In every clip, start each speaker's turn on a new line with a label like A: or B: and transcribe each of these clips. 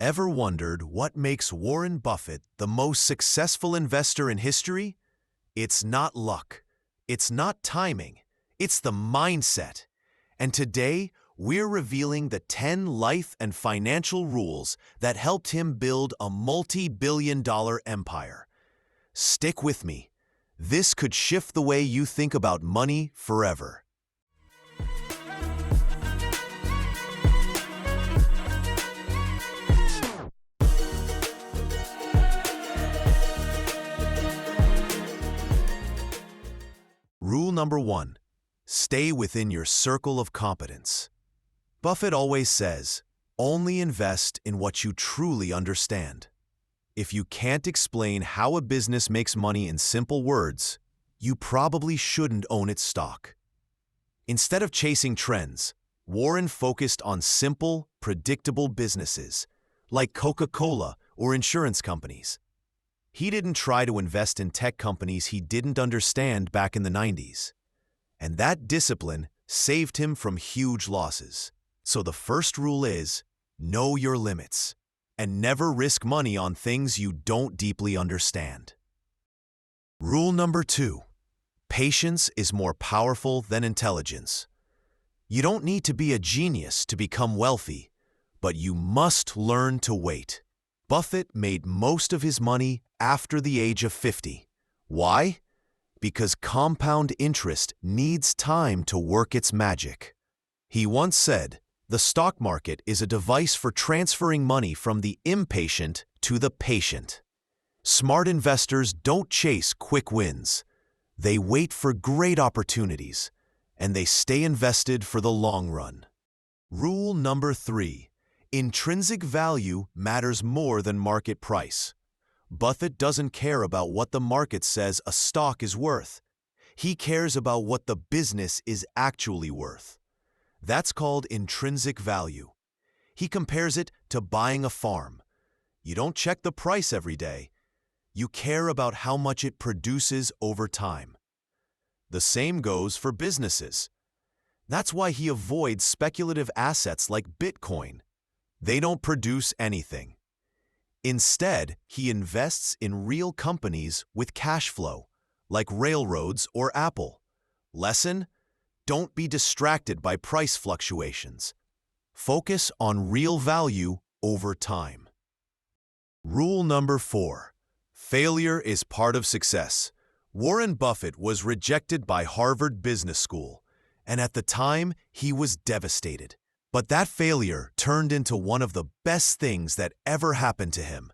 A: Ever wondered what makes Warren Buffett the most successful investor in history? It's not luck. It's not timing. It's the mindset. And today, we're revealing the 10 life and financial rules that helped him build a multi-billion-dollar empire. Stick with me. This could shift the way you think about money forever. Rule number 1. Stay within your circle of competence. Buffett always says, only invest in what you truly understand. If you can't explain how a business makes money in simple words, you probably shouldn't own its stock. Instead of chasing trends, Warren focused on simple, predictable businesses, like Coca-Cola or insurance companies. He didn't try to invest in tech companies he didn't understand back in the 90s. And that discipline saved him from huge losses. So the first rule is, know your limits, and never risk money on things you don't deeply understand. Rule number 2. Patience is more powerful than intelligence. You don't need to be a genius to become wealthy, but you must learn to wait. Buffett made most of his money after the age of 50. Why? Because compound interest needs time to work its magic. He once said, the stock market is a device for transferring money from the impatient to the patient. Smart investors don't chase quick wins. They wait for great opportunities, and they stay invested for the long run. Rule number 3. Intrinsic value matters more than market price. Buffett doesn't care about what the market says a stock is worth. He cares about what the business is actually worth. That's called intrinsic value. He compares it to buying a farm. You don't check the price every day. You care about how much it produces over time. The same goes for businesses. That's why he avoids speculative assets like Bitcoin. They don't produce anything. Instead, he invests in real companies with cash flow, like railroads or Apple. Lesson: don't be distracted by price fluctuations. Focus on real value over time. Rule number 4. Failure is part of success. Warren Buffett was rejected by Harvard Business School, and at the time, he was devastated. But that failure turned into one of the best things that ever happened to him.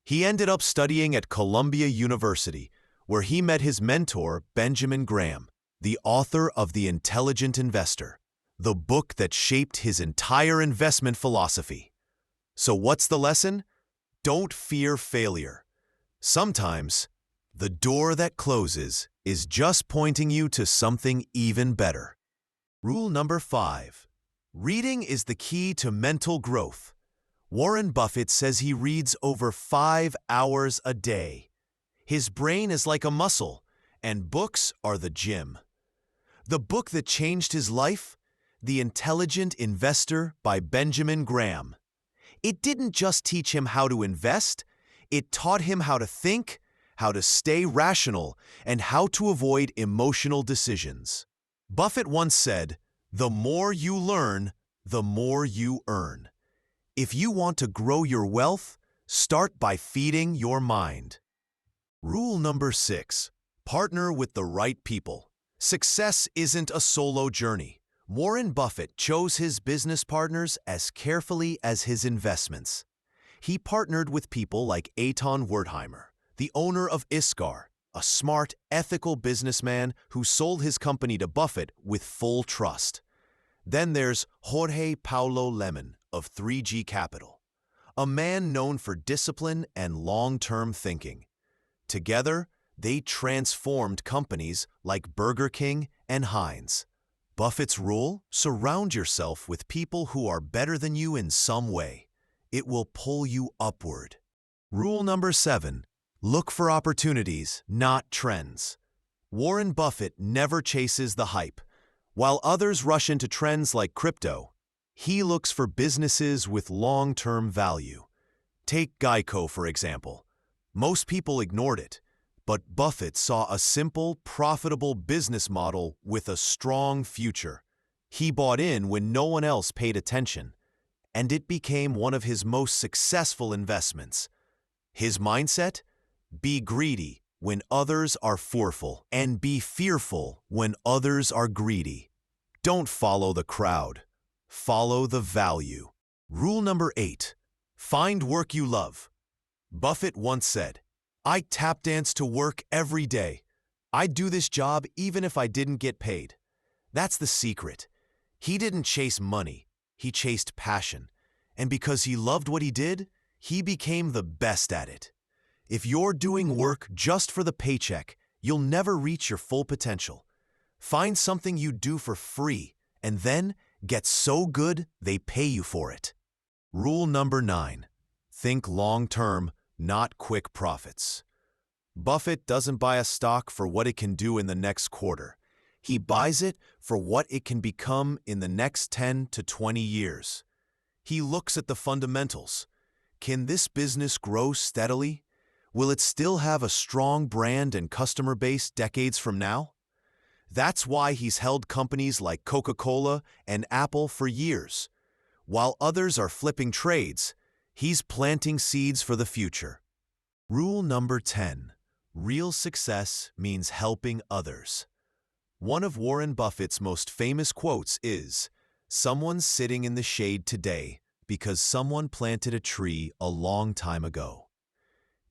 A: He ended up studying at Columbia University, where he met his mentor, Benjamin Graham, the author of The Intelligent Investor, the book that shaped his entire investment philosophy. So what's the lesson? Don't fear failure. Sometimes, the door that closes is just pointing you to something even better. Rule number 5. Reading is the key to mental growth. Warren Buffett says he reads over 5 hours a day. His brain is like a muscle, and books are the gym. The book that changed his life? The Intelligent Investor by Benjamin Graham. It didn't just teach him how to invest, it taught him how to think, how to stay rational, and how to avoid emotional decisions. Buffett once said, "The more you learn, the more you earn." If you want to grow your wealth, start by feeding your mind. Rule number 6. Partner with the right people. Success isn't a solo journey. Warren Buffett chose his business partners as carefully as his investments. He partnered with people like Aitan Wertheimer, the owner of Iscar, a smart, ethical businessman who sold his company to Buffett with full trust. Then there's Jorge Paulo Lemann of 3G Capital, a man known for discipline and long-term thinking. Together, they transformed companies like Burger King and Heinz. Buffett's rule? Surround yourself with people who are better than you in some way. It will pull you upward. Rule number 7. Look for opportunities, not trends. Warren Buffett never chases the hype. While others rush into trends like crypto, he looks for businesses with long-term value. Take GEICO, for example. Most people ignored it, but Buffett saw a simple, profitable business model with a strong future. He bought in when no one else paid attention, and it became one of his most successful investments. His mindset? Be greedy when others are fearful, and be fearful when others are greedy. Don't follow the crowd. Follow the value. Rule number 8. Find work you love. Buffett once said, "I tap dance to work every day. I'd do this job even if I didn't get paid." That's the secret. He didn't chase money. He chased passion. And because he loved what he did, he became the best at it. If you're doing work just for the paycheck, you'll never reach your full potential. Find something you do for free, and then get so good they pay you for it. Rule number 9. Think long-term, not quick profits. Buffett doesn't buy a stock for what it can do in the next quarter. He buys it for what it can become in the next 10 to 20 years. He looks at the fundamentals. Can this business grow steadily? Will it still have a strong brand and customer base decades from now? That's why he's held companies like Coca-Cola and Apple for years. While others are flipping trades, he's planting seeds for the future. Rule number 10. Real success means helping others. One of Warren Buffett's most famous quotes is, "Someone's sitting in the shade today because someone planted a tree a long time ago."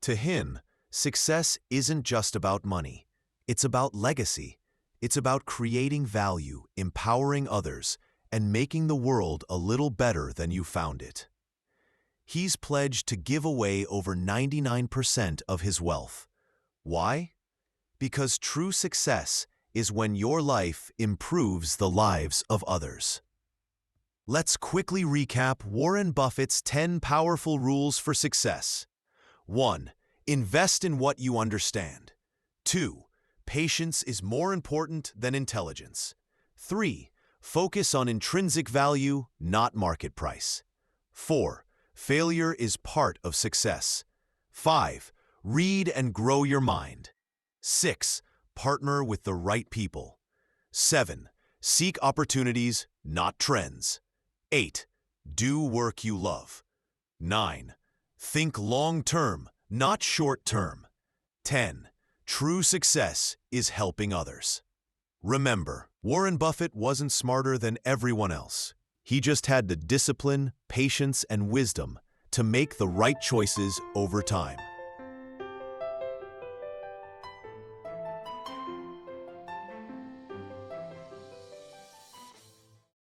A: To him, success isn't just about money. It's about legacy. It's about creating value, empowering others, and making the world a little better than you found it. He's pledged to give away over 99% of his wealth. Why? Because true success is when your life improves the lives of others. Let's quickly recap Warren Buffett's 10 powerful rules for success. 1. Invest in what you understand. 2. Patience is more important than intelligence. 3. Focus on intrinsic value, not market price. 4. Failure is part of success. 5. Read and grow your mind. 6. Partner with the right people. 7. Seek opportunities, not trends. 8. Do work you love. 9. Think long-term, not short-term. 10. True success is helping others. Remember, Warren Buffett wasn't smarter than everyone else. He just had the discipline, patience, and wisdom to make the right choices over time.